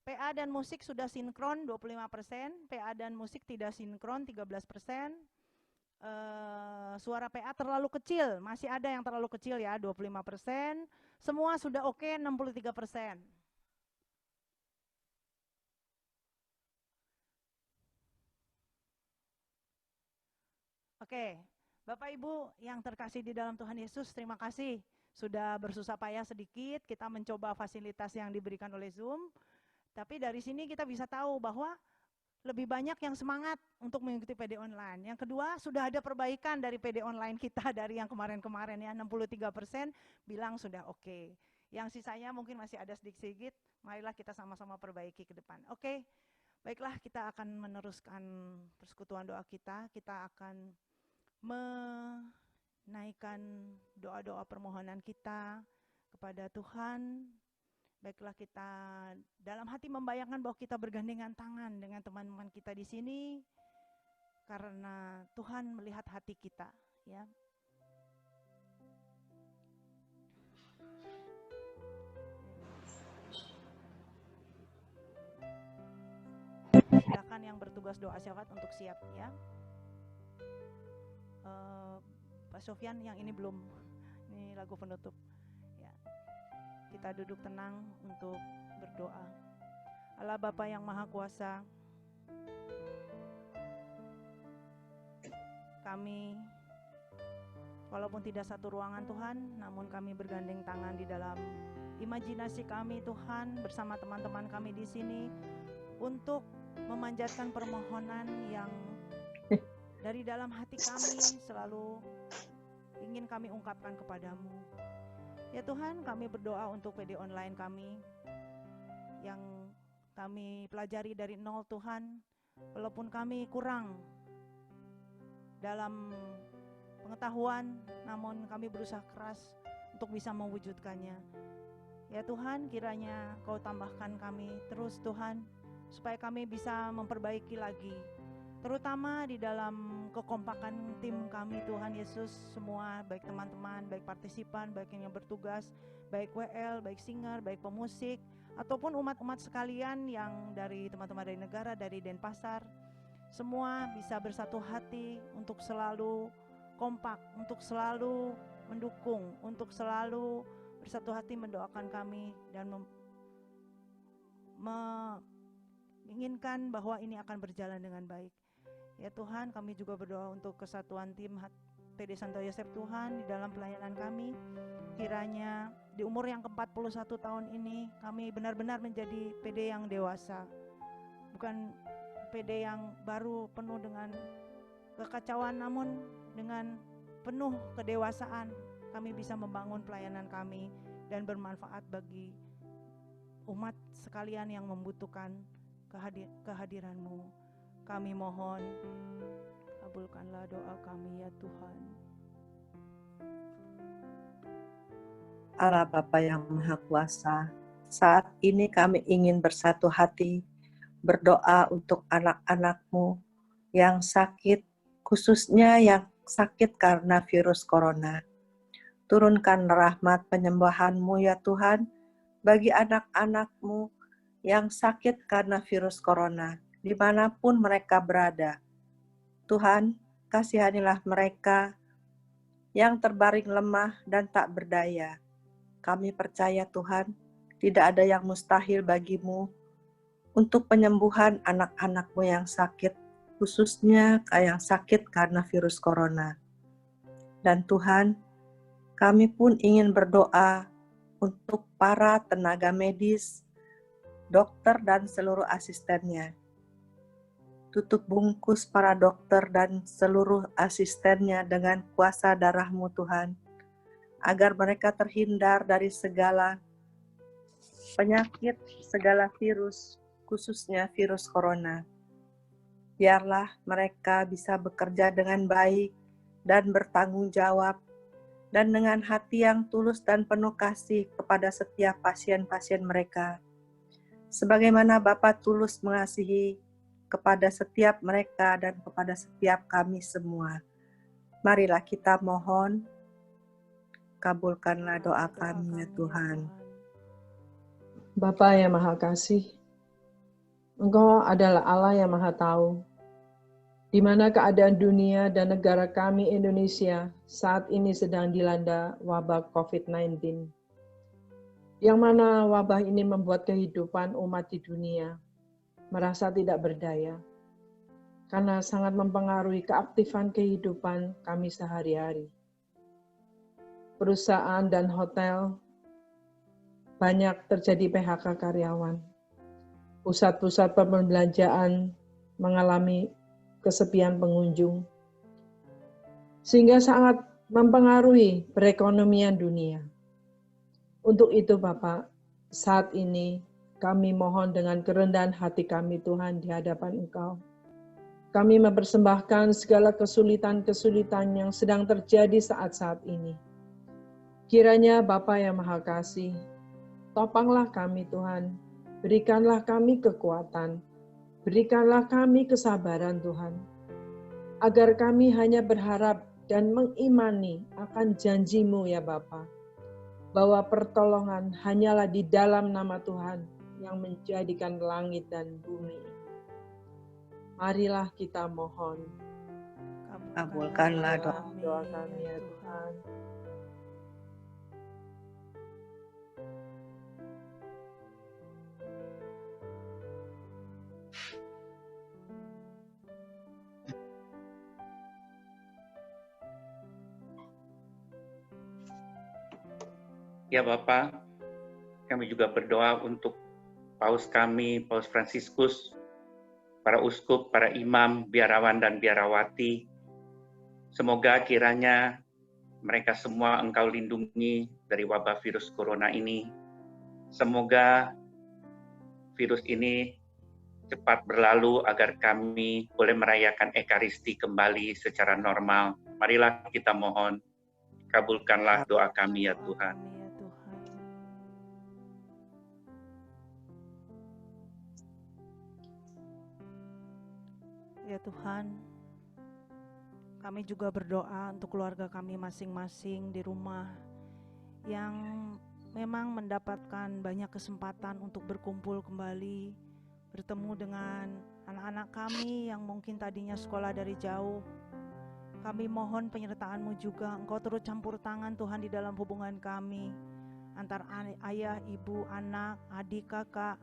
PA dan musik sudah sinkron 25%, PA dan musik tidak sinkron 13%. Suara PA terlalu kecil, masih ada yang terlalu kecil ya 25%. Semua sudah oke 63%. Oke, Bapak Ibu yang terkasih di dalam Tuhan Yesus, terima kasih sudah bersusah payah sedikit kita mencoba fasilitas yang diberikan oleh Zoom. Tapi dari sini kita bisa tahu bahwa lebih banyak yang semangat untuk mengikuti PD online. Yang kedua, sudah ada perbaikan dari PD online kita dari yang kemarin-kemarin ya, 63% bilang sudah oke. Yang sisanya mungkin masih ada sedikit-sedikit, marilah kita sama-sama perbaiki ke depan. Oke, baiklah kita akan meneruskan persekutuan doa kita akan menaikkan doa-doa permohonan kita kepada Tuhan. Baiklah kita dalam hati membayangkan bahwa kita bergandengan tangan dengan teman-teman kita di sini karena Tuhan melihat hati kita, ya. Silakan yang bertugas doa syafaat untuk siap ya. Pak Sofyan yang ini belum, ini lagu penutup. Ya. Kita duduk tenang untuk berdoa. Allah Bapa yang Maha Kuasa, kami walaupun tidak satu ruangan Tuhan, namun kami bergandeng tangan di dalam imajinasi kami Tuhan bersama teman-teman kami di sini untuk memanjatkan permohonan yang dari dalam hati kami selalu ingin kami ungkapkan kepadamu. Ya Tuhan, kami berdoa untuk PD online kami yang kami pelajari dari nol Tuhan, walaupun kami kurang dalam pengetahuan, namun kami berusaha keras untuk bisa mewujudkannya. Ya Tuhan, kiranya Kau tambahkan kami terus Tuhan, supaya kami bisa memperbaiki lagi, terutama di dalam kekompakan tim kami Tuhan Yesus, semua baik teman-teman, baik partisipan, baik yang bertugas, baik WL, baik singer, baik pemusik, ataupun umat-umat sekalian yang dari teman-teman dari negara, dari Denpasar, semua bisa bersatu hati untuk selalu kompak, untuk selalu mendukung, untuk selalu bersatu hati mendoakan kami dan menginginkan bahwa ini akan berjalan dengan baik. Ya Tuhan, kami juga berdoa untuk kesatuan tim PD Santo Yosef Tuhan di dalam pelayanan kami. Kiranya di umur yang ke-41 tahun ini kami benar-benar menjadi PD yang dewasa, bukan PD yang baru penuh dengan kekacauan, namun dengan penuh kedewasaan kami bisa membangun pelayanan kami dan bermanfaat bagi umat sekalian yang membutuhkan kehadiran-Mu. Kami mohon, kabulkanlah doa kami ya Tuhan. Allah Bapa yang Maha Kuasa, saat ini kami ingin bersatu hati berdoa untuk anak-anak-Mu yang sakit, khususnya yang sakit karena virus corona. Turunkan rahmat penyembuhan-Mu ya Tuhan, bagi anak-anak-Mu yang sakit karena virus corona, dimanapun mereka berada. Tuhan, kasihanilah mereka yang terbaring lemah dan tak berdaya. Kami percaya Tuhan, tidak ada yang mustahil bagi-Mu untuk penyembuhan anak-anak-Mu yang sakit, khususnya yang sakit karena virus corona. Dan Tuhan, kami pun ingin berdoa untuk para tenaga medis, dokter dan seluruh asistennya. Tutup bungkus para dokter dan seluruh asistennya dengan kuasa darah-Mu Tuhan, agar mereka terhindar dari segala penyakit, segala virus, khususnya virus corona. Biarlah mereka bisa bekerja dengan baik dan bertanggung jawab, dan dengan hati yang tulus dan penuh kasih kepada setiap pasien-pasien mereka. Sebagaimana Bapa tulus mengasihi kepada setiap mereka dan kepada setiap kami semua. Marilah kita mohon, kabulkanlah doa kami ya Tuhan. Bapa yang Maha Kasih, Engkau adalah Allah yang Maha Tahu, di mana keadaan dunia dan negara kami Indonesia saat ini sedang dilanda wabah COVID-19, yang mana wabah ini membuat kehidupan umat di dunia merasa tidak berdaya, karena sangat mempengaruhi keaktifan kehidupan kami sehari-hari. Perusahaan dan hotel banyak terjadi PHK karyawan. Pusat-pusat perbelanjaan mengalami kesepian pengunjung, sehingga sangat mempengaruhi perekonomian dunia. Untuk itu Bapak, saat ini kami mohon dengan kerendahan hati kami Tuhan di hadapan Engkau. Kami mempersembahkan segala kesulitan-kesulitan yang sedang terjadi saat-saat ini. Kiranya Bapa yang Maha Kasih, topanglah kami Tuhan, berikanlah kami kekuatan, berikanlah kami kesabaran Tuhan, agar kami hanya berharap dan mengimani akan janji-Mu ya Bapa, bahwa pertolongan hanyalah di dalam nama Tuhan yang menjadikan langit dan bumi. Marilah kita mohon. Kabulkanlah doa kami ya Tuhan. Ya Bapak, kami juga berdoa untuk Paus kami, Paus Fransiskus, para uskup, para imam, biarawan dan biarawati. Semoga kiranya mereka semua Engkau lindungi dari wabah virus corona ini. Semoga virus ini cepat berlalu agar kami boleh merayakan Ekaristi kembali secara normal. Marilah kita mohon, kabulkanlah doa kami ya Tuhan. Amin ya Tuhan. Ya Tuhan, kami juga berdoa untuk keluarga kami masing-masing di rumah yang memang mendapatkan banyak kesempatan untuk berkumpul kembali, bertemu dengan anak-anak kami yang mungkin tadinya sekolah dari jauh. Kami mohon penyertaan-Mu juga, Engkau turut campur tangan Tuhan di dalam hubungan kami, antar ayah, ibu, anak, adik, kakak,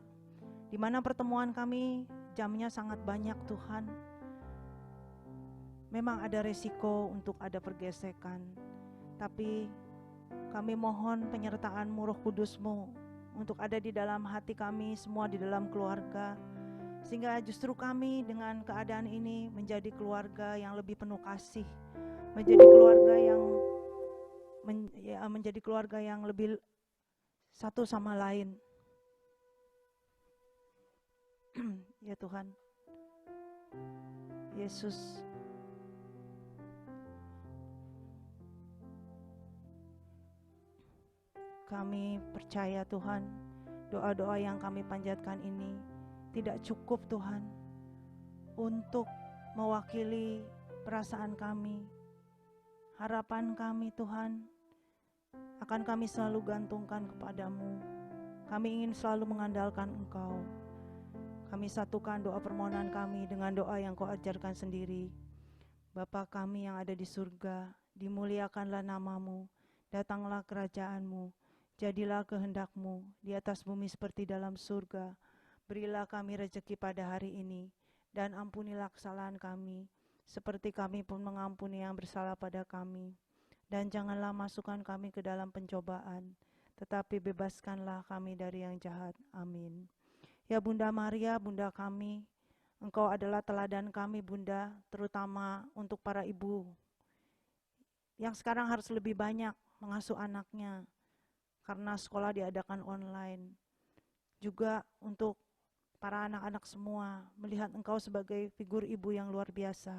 di mana pertemuan kami jamnya sangat banyak Tuhan. Memang ada resiko untuk ada pergesekan, tapi kami mohon penyertaan-Mu, Roh Kudus-Mu, untuk ada di dalam hati kami semua, di dalam keluarga, sehingga justru kami dengan keadaan ini menjadi keluarga yang lebih penuh kasih, menjadi keluarga yang lebih satu sama lain. Ya Tuhan, Yesus, kami percaya Tuhan, doa-doa yang kami panjatkan ini tidak cukup Tuhan untuk mewakili perasaan kami, harapan kami Tuhan, akan kami selalu gantungkan kepadamu. Kami ingin selalu mengandalkan Engkau. Kami satukan doa permohonan kami dengan doa yang Kau ajarkan sendiri. Bapa kami yang ada di surga, dimuliakanlah nama-Mu, datanglah kerajaan-Mu, jadilah kehendak-Mu di atas bumi seperti dalam surga. Berilah kami rezeki pada hari ini, dan ampunilah kesalahan kami, seperti kami pun mengampuni yang bersalah pada kami. Dan janganlah masukkan kami ke dalam pencobaan, tetapi bebaskanlah kami dari yang jahat. Amin. Ya Bunda Maria, Bunda kami, Engkau adalah teladan kami Bunda, terutama untuk para ibu yang sekarang harus lebih banyak mengasuh anaknya, karena sekolah diadakan online. Juga untuk para anak-anak semua, melihat Engkau sebagai figur ibu yang luar biasa.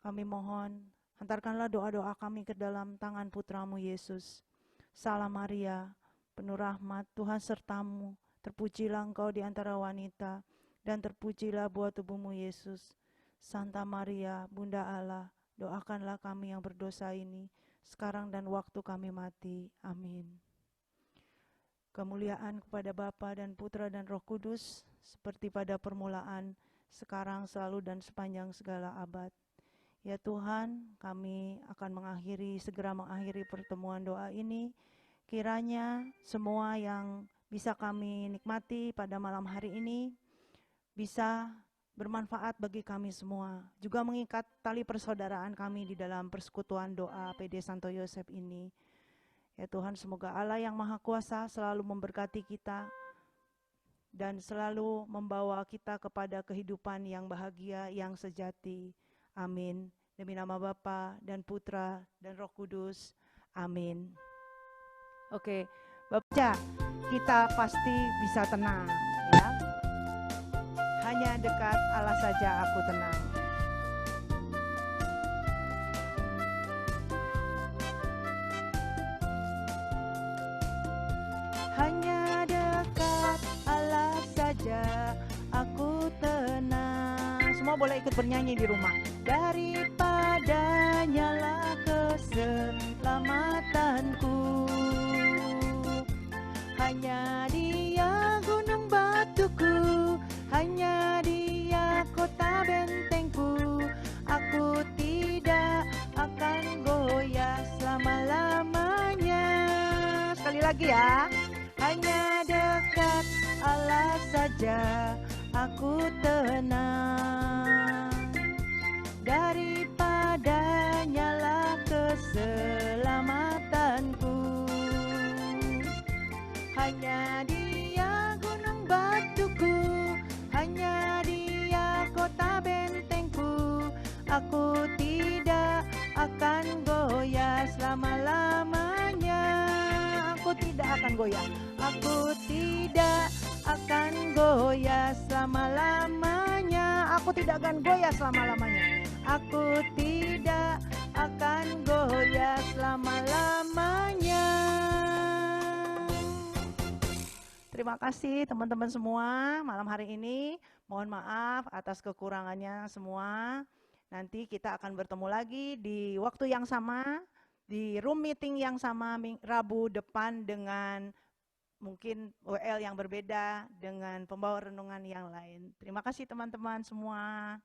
Kami mohon, hantarkanlah doa-doa kami ke dalam tangan putra-Mu Yesus. Salam Maria, penuh rahmat, Tuhan serta-Mu, terpujilah Engkau di antara wanita, dan terpujilah buah tubuh-Mu Yesus. Santa Maria, Bunda Allah, doakanlah kami yang berdosa ini, sekarang dan waktu kami mati. Amin. Kemuliaan kepada Bapa dan Putra dan Roh Kudus, seperti pada permulaan, sekarang, selalu, dan sepanjang segala abad. Ya Tuhan, kami akan segera mengakhiri pertemuan doa ini. Kiranya semua yang bisa kami nikmati pada malam hari ini bisa bermanfaat bagi kami semua. Juga mengikat tali persaudaraan kami di dalam persekutuan doa PD Santo Yosef ini. Ya Tuhan, semoga Allah yang Maha Kuasa selalu memberkati kita dan selalu membawa kita kepada kehidupan yang bahagia, yang sejati. Amin. Demi nama Bapa dan Putra dan Roh Kudus. Amin. Oke, Bapak, kita pasti bisa tenang, ya. Hanya dekat Allah saja aku tenang. Hanya dekat Allah saja aku tenang. Semua boleh ikut bernyanyi di rumah. Daripadanya lah keselamatanku, hanya Dia gunung batuku, hanya Dia kota bentengku. Aku tidak akan goyah selama-lamanya. Sekali lagi ya. Hanya dekat Allah saja aku tenang. Daripadanya lah keselamatanku, hanya Dia gunung batuku, hanya Dia kota bentengku. Aku tidak akan goyah selama tidak akan goyah. Aku tidak akan goyah selama-lamanya. Aku tidak akan goyah selama-lamanya. Aku tidak akan goyah selama-lamanya. Terima kasih teman-teman semua malam hari ini. Mohon maaf atas kekurangannya semua. Nanti kita akan bertemu lagi di waktu yang sama, di room meeting yang sama Rabu depan dengan mungkin WL yang berbeda dengan pembawa renungan yang lain. Terima kasih teman-teman semua.